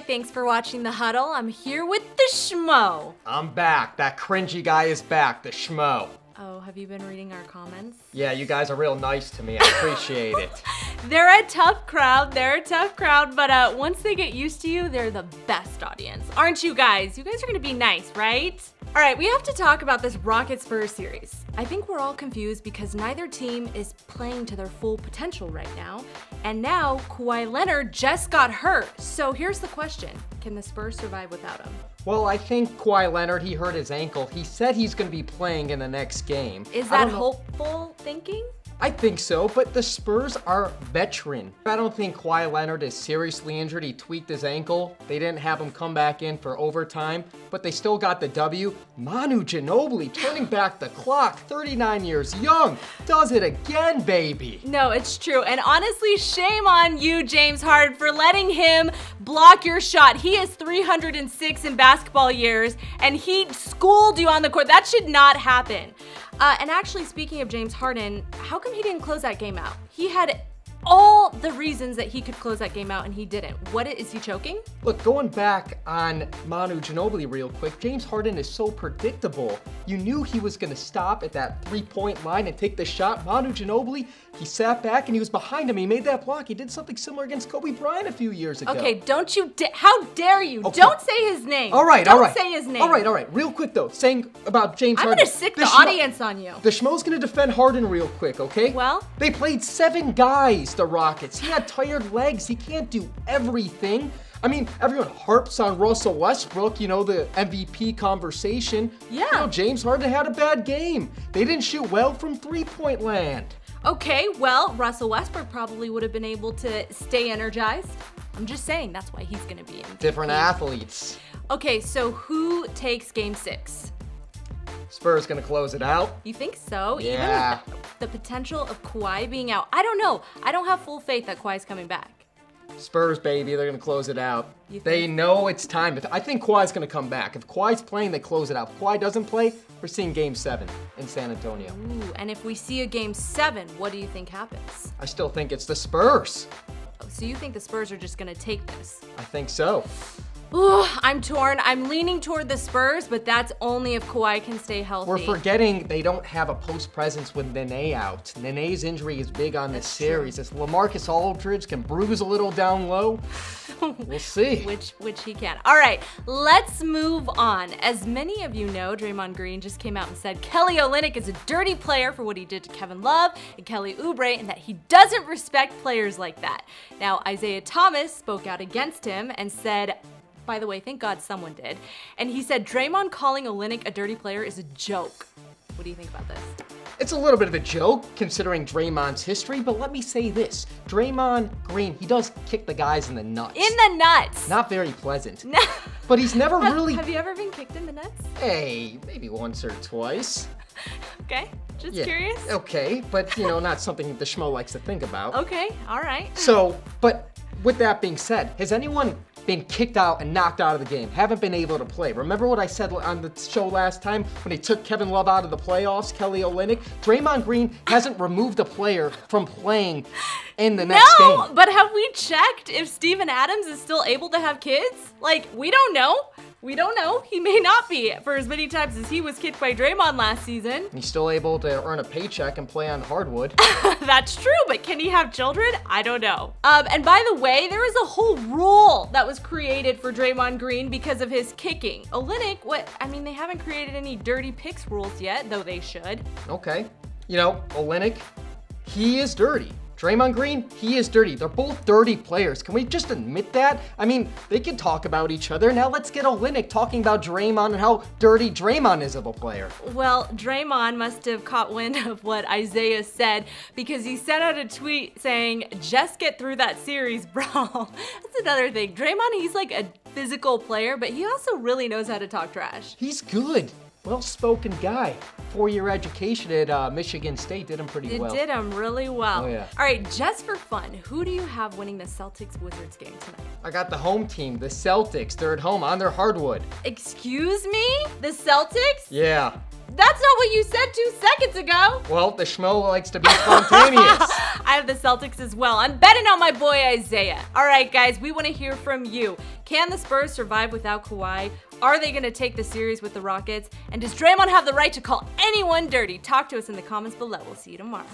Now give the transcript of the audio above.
thanks for watching The Huddle. I'm here with the Schmo. I'm back. That cringy guy is back, the Schmo. Oh, have you been reading our comments? Yeah, you guys are real nice to me. I appreciate it. They're a tough crowd, but once they get used to you, they're the best audience. Aren't you guys? You guys are gonna be nice, right? All right, we have to talk about this Rockets-Spurs series. I think we're all confused because neither team is playing to their full potential right now. And now, Kawhi Leonard just got hurt. So here's the question. Can the Spurs survive without him? Well, I think Kawhi Leonard, he hurt his ankle. He said he's going to be playing in the next game. Is that hopeful thinking? I think so, but the Spurs are veteran. I don't think Kawhi Leonard is seriously injured. He tweaked his ankle. They didn't have him come back in for overtime, but they still got the W. Manu Ginobili turning back the clock, 39 years young, does it again, baby. No, it's true. And honestly, shame on you, James Harden, for letting him block your shot. He is 306 in basketball years, and he schooled you on the court. That should not happen. And actually, speaking of James Harden, how come he didn't close that game out? He had all the reasons that he could close that game out and he didn't. Is he choking? Look, going back on Manu Ginobili real quick, James Harden is so predictable. You knew he was gonna stop at that three-point line and take the shot. Manu Ginobili, he sat back and he was behind him. He made that block. He did something similar against Kobe Bryant a few years ago. Okay, don't you how dare you? Okay. Don't say his name. All right, Don't say his name. All right. Real quick though, saying about James Harden. I'm gonna sick the audience on you. The Schmo's gonna defend Harden real quick, okay? Well? They played 7 guys, the Rockets. He had tired legs. He can't do everything. I mean, everyone harps on Russell Westbrook, you know, the MVP conversation. Yeah. You know, James Harden had a bad game. They didn't shoot well from three-point land. Okay, well, Russell Westbrook probably would have been able to stay energized. I'm just saying, that's why he's gonna be in. Different athletes. Okay, so who takes game 6? Spurs gonna close it out. You think so? Yeah. Even with the potential of Kawhi being out. I don't know. I don't have full faith that Kawhi's coming back. Spurs, baby, they're gonna close it out. They so? know it's time. I think Kawhi's gonna come back. If Kawhi's playing, they close it out. If Kawhi doesn't play, we're seeing game 7 in San Antonio. Ooh, and if we see a game 7, what do you think happens? I still think it's the Spurs. Oh, so you think the Spurs are just gonna take this? I think so. Ooh, I'm torn. I'm leaning toward the Spurs, but that's only if Kawhi can stay healthy. We're forgetting they don't have a post presence with Nene out. Nene's injury is big on this series. This LaMarcus Aldridge can bruise a little down low. We'll see. Which he can. All right, let's move on. As many of you know, Draymond Green just came out and said Kelly Olynyk is a dirty player for what he did to Kevin Love and Kelly Oubre, and that he doesn't respect players like that. Now, Isaiah Thomas spoke out against him and said, by the way, thank God someone did. And he said Draymond calling Olynyk a dirty player is a joke. What do you think about this? It's a little bit of a joke considering Draymond's history, but let me say this. Draymond Green, he does kick the guys in the nuts. In the nuts! Not very pleasant. No. But he's never really... Have you ever been kicked in the nuts? Hey, maybe once or twice. Okay, just curious. Okay, but you know, not something the Schmo likes to think about. Okay, all right. So, but with that being said, has anyone been kicked out and knocked out of the game, haven't been able to play? Remember what I said on the show last time when they took Kevin Love out of the playoffs, Kelly Olynyk? Draymond Green hasn't removed a player from playing in the next game. No, but have we checked if Steven Adams is still able to have kids? Like, we don't know. We don't know. He may not be for as many times as he was kicked by Draymond last season. He's still able to earn a paycheck and play on hardwood. That's true, but can he have children? I don't know. And by the way, there is a whole rule that was created for Draymond Green because of his kicking. Olynyk, they haven't created any dirty picks rules yet, though they should. Okay. You know, Olynyk, he is dirty. Draymond Green, he is dirty. They're both dirty players. Can we just admit that? I mean, they can talk about each other. Now let's get Olynyk talking about Draymond and how dirty Draymond is of a player. Well, Draymond must have caught wind of what Isaiah said because he sent out a tweet saying, just get through that series, bro. That's another thing. Draymond, he's like a physical player, but he also really knows how to talk trash. He's good. Well-spoken guy. 4-year education at Michigan State did him pretty well. It did him really well. Oh, yeah. All right, just for fun, who do you have winning the Celtics-Wizards game tonight? I got the home team, the Celtics. They're at home on their hardwood. Excuse me? The Celtics? Yeah. That's not what you said 2 seconds ago. Well, the Schmo likes to be spontaneous. I have the Celtics as well. I'm betting on my boy Isaiah. All right, guys, we want to hear from you. Can the Spurs survive without Kawhi? Are they going to take the series with the Rockets? And does Draymond have the right to call anyone dirty? Talk to us in the comments below. We'll see you tomorrow.